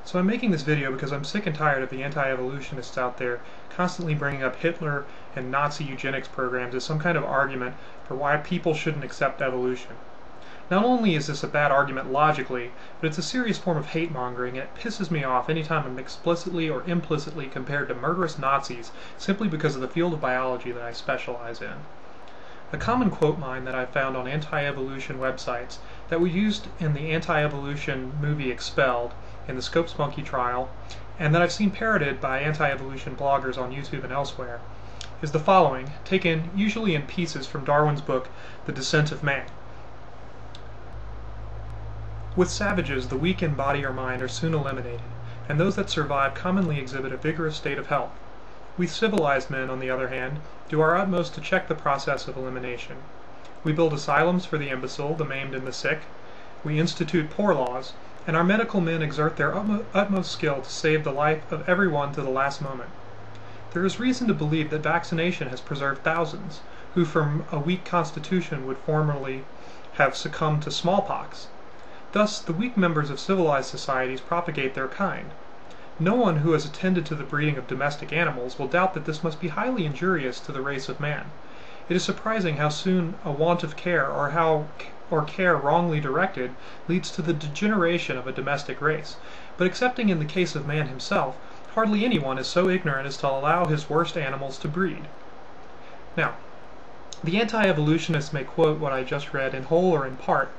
So I'm making this video because I'm sick and tired of the anti-evolutionists out there constantly bringing up Hitler and Nazi eugenics programs as some kind of argument for why people shouldn't accept evolution. Not only is this a bad argument logically, but it's a serious form of hate-mongering, and it pisses me off anytime I'm explicitly or implicitly compared to murderous Nazis simply because of the field of biology that I specialize in. A common quote mine that I found on anti-evolution websites that we used in the anti-evolution movie Expelled in the Scopes Monkey trial, and that I've seen parroted by anti-evolution bloggers on YouTube and elsewhere, is the following, taken usually in pieces from Darwin's book The Descent of Man. With savages, the weak in body or mind are soon eliminated, and those that survive commonly exhibit a vigorous state of health. We civilized men, on the other hand, do our utmost to check the process of elimination. We build asylums for the imbecile, the maimed, and the sick. We institute poor laws, and our medical men exert their utmost skill to save the life of everyone to the last moment. There is reason to believe that vaccination has preserved thousands, who from a weak constitution would formerly have succumbed to smallpox. Thus, the weak members of civilized societies propagate their kind. No one who has attended to the breeding of domestic animals will doubt that this must be highly injurious to the race of man. It is surprising how soon a want of care or care wrongly directed leads to the degeneration of a domestic race, but excepting in the case of man himself, hardly anyone is so ignorant as to allow his worst animals to breed. Now, the anti-evolutionists may quote what I just read in whole or in part,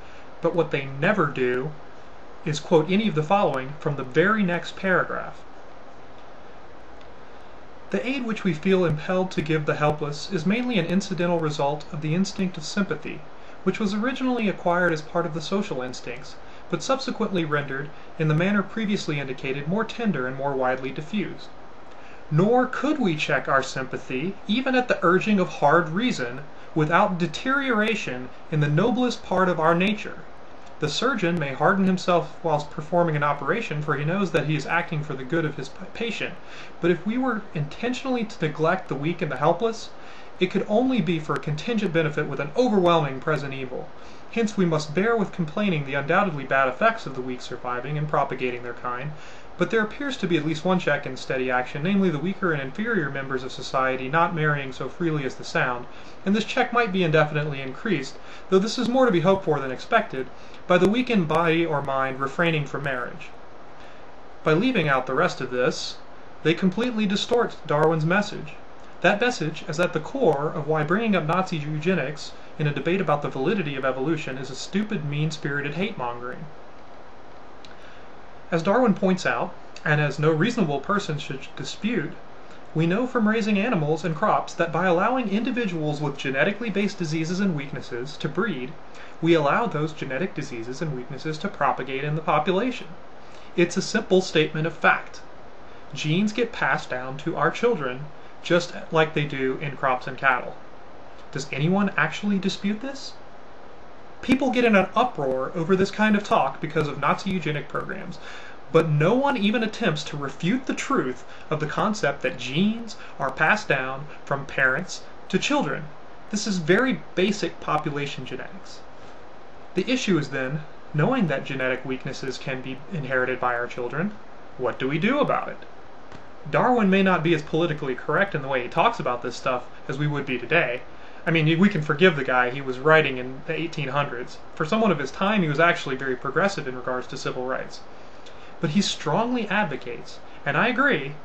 but what they never do is quote any of the following from the very next paragraph. The aid which we feel impelled to give the helpless is mainly an incidental result of the instinct of sympathy, which was originally acquired as part of the social instincts, but subsequently rendered, in the manner previously indicated, more tender and more widely diffused. Nor could we check our sympathy, even at the urging of hard reason, without deterioration in the noblest part of our nature. The surgeon may harden himself whilst performing an operation, for he knows that he is acting for the good of his patient, but if we were intentionally to neglect the weak and the helpless, it could only be for a contingent benefit with an overwhelming present evil. Hence we must bear with complaining the undoubtedly bad effects of the weak surviving and propagating their kind, but there appears to be at least one check in steady action, namely the weaker and inferior members of society not marrying so freely as the sound, and this check might be indefinitely increased, though this is more to be hoped for than expected, by the weak in body or mind refraining from marriage. By leaving out the rest of this, they completely distort Darwin's message. That message is at the core of why bringing up Nazi eugenics in a debate about the validity of evolution is a stupid, mean-spirited hate-mongering. As Darwin points out, and as no reasonable person should dispute, we know from raising animals and crops that by allowing individuals with genetically based diseases and weaknesses to breed, we allow those genetic diseases and weaknesses to propagate in the population. It's a simple statement of fact. Genes get passed down to our children just like they do in crops and cattle. Does anyone actually dispute this? People get in an uproar over this kind of talk because of Nazi eugenic programs, but no one even attempts to refute the truth of the concept that genes are passed down from parents to children. This is very basic population genetics. The issue is then, knowing that genetic weaknesses can be inherited by our children, what do we do about it? Darwin may not be as politically correct in the way he talks about this stuff as we would be today. I mean, we can forgive the guy, he was writing in the 1800s. For someone of his time, he was actually very progressive in regards to civil rights. But he strongly advocates, and I agree,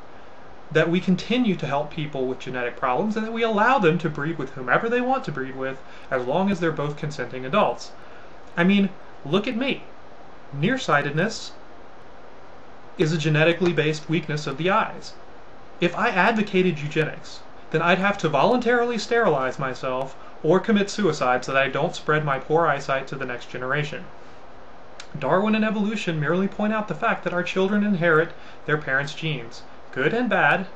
that we continue to help people with genetic problems and that we allow them to breed with whomever they want to breed with, as long as they're both consenting adults. I mean, look at me. Nearsightedness is a genetically based weakness of the eyes. If I advocated eugenics, then I'd have to voluntarily sterilize myself or commit suicide so that I don't spread my poor eyesight to the next generation. Darwin and evolution merely point out the fact that our children inherit their parents' genes. Good and bad.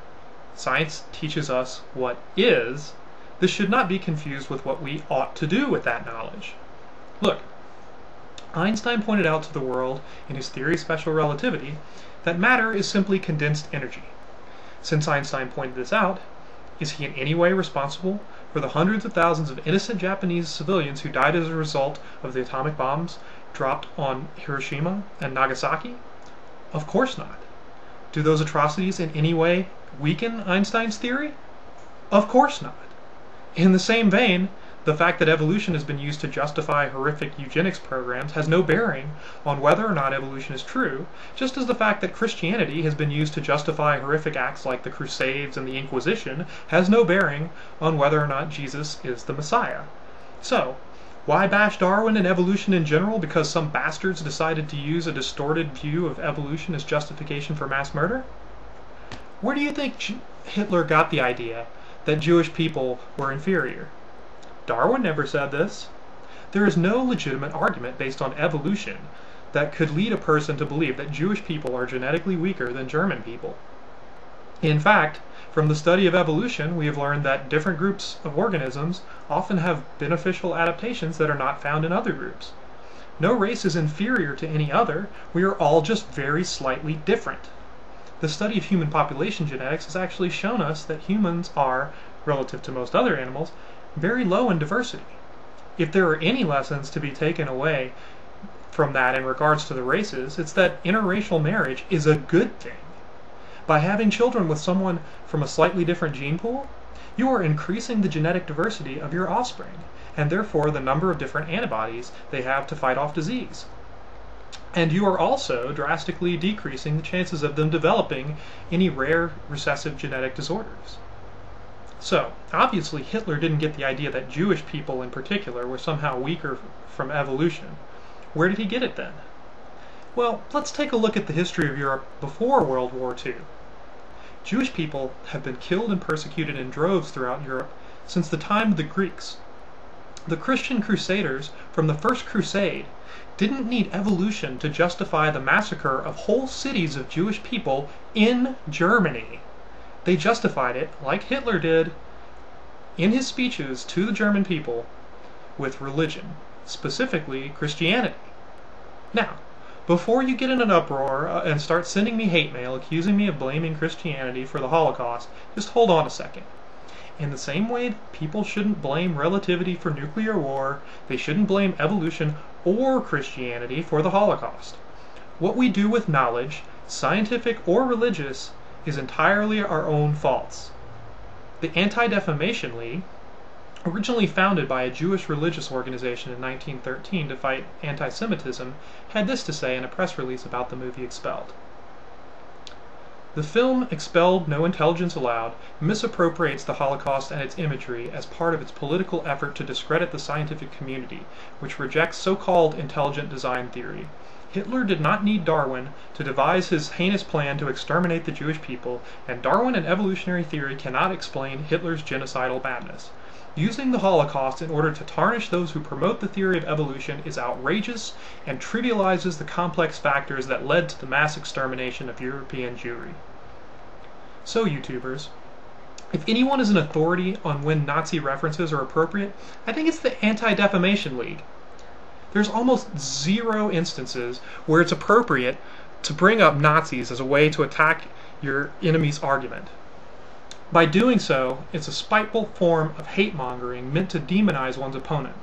Science teaches us what is. This should not be confused with what we ought to do with that knowledge. Look, Einstein pointed out to the world in his theory of special relativity that matter is simply condensed energy. Since Einstein pointed this out, is he in any way responsible for the hundreds of thousands of innocent Japanese civilians who died as a result of the atomic bombs dropped on Hiroshima and Nagasaki? Of course not. Do those atrocities in any way weaken Einstein's theory? Of course not. In the same vein, the fact that evolution has been used to justify horrific eugenics programs has no bearing on whether or not evolution is true, just as the fact that Christianity has been used to justify horrific acts like the Crusades and the Inquisition has no bearing on whether or not Jesus is the Messiah. So, why bash Darwin and evolution in general because some bastards decided to use a distorted view of evolution as justification for mass murder? Where do you think Hitler got the idea that Jewish people were inferior? Darwin never said this. There is no legitimate argument based on evolution that could lead a person to believe that Jewish people are genetically weaker than German people. In fact, from the study of evolution, we have learned that different groups of organisms often have beneficial adaptations that are not found in other groups. No race is inferior to any other. We are all just very slightly different. The study of human population genetics has actually shown us that humans are, relative to most other animals, very low in diversity. If there are any lessons to be taken away from that in regards to the races, it's that interracial marriage is a good thing. By having children with someone from a slightly different gene pool, you are increasing the genetic diversity of your offspring, and therefore the number of different antibodies they have to fight off disease. And you are also drastically decreasing the chances of them developing any rare recessive genetic disorders. So, obviously Hitler didn't get the idea that Jewish people in particular were somehow weaker from evolution. Where did he get it then? Well, let's take a look at the history of Europe before World War II. Jewish people have been killed and persecuted in droves throughout Europe since the time of the Greeks. The Christian crusaders from the First Crusade didn't need evolution to justify the massacre of whole cities of Jewish people in Germany. They justified it, like Hitler did, in his speeches to the German people, with religion, specifically Christianity. Now, before you get in an uproar and start sending me hate mail accusing me of blaming Christianity for the Holocaust, just hold on a second. In the same way people shouldn't blame relativity for nuclear war, they shouldn't blame evolution or Christianity for the Holocaust. What we do with knowledge, scientific or religious, is entirely our own faults. The Anti-Defamation League, originally founded by a Jewish religious organization in 1913 to fight anti-Semitism, had this to say in a press release about the movie Expelled. The film Expelled, No Intelligence Allowed misappropriates the Holocaust and its imagery as part of its political effort to discredit the scientific community, which rejects so-called intelligent design theory. Hitler did not need Darwin to devise his heinous plan to exterminate the Jewish people, and Darwin and evolutionary theory cannot explain Hitler's genocidal madness. Using the Holocaust in order to tarnish those who promote the theory of evolution is outrageous and trivializes the complex factors that led to the mass extermination of European Jewry. So, YouTubers, if anyone is an authority on when Nazi references are appropriate, I think it's the Anti-Defamation League. There's almost zero instances where it's appropriate to bring up Nazis as a way to attack your enemy's argument. By doing so, it's a spiteful form of hate-mongering meant to demonize one's opponent.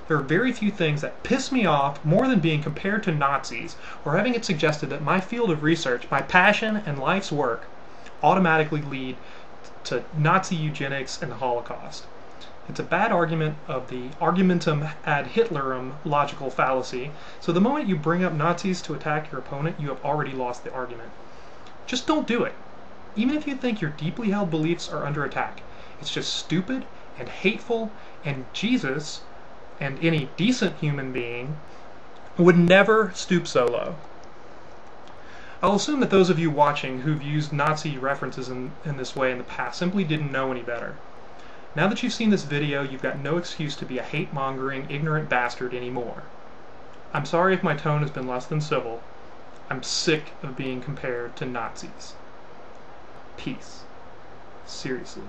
There are very few things that piss me off more than being compared to Nazis or having it suggested that my field of research, my passion, and life's work automatically lead to Nazi eugenics and the Holocaust. It's a bad argument of the argumentum ad Hitlerum logical fallacy, so the moment you bring up Nazis to attack your opponent, you have already lost the argument. Just don't do it. Even if you think your deeply held beliefs are under attack. It's just stupid and hateful, and Jesus, and any decent human being, would never stoop so low. I'll assume that those of you watching who've used Nazi references in this way in the past simply didn't know any better. Now that you've seen this video, you've got no excuse to be a hate-mongering, ignorant bastard anymore. I'm sorry if my tone has been less than civil. I'm sick of being compared to Nazis. Peace. Seriously.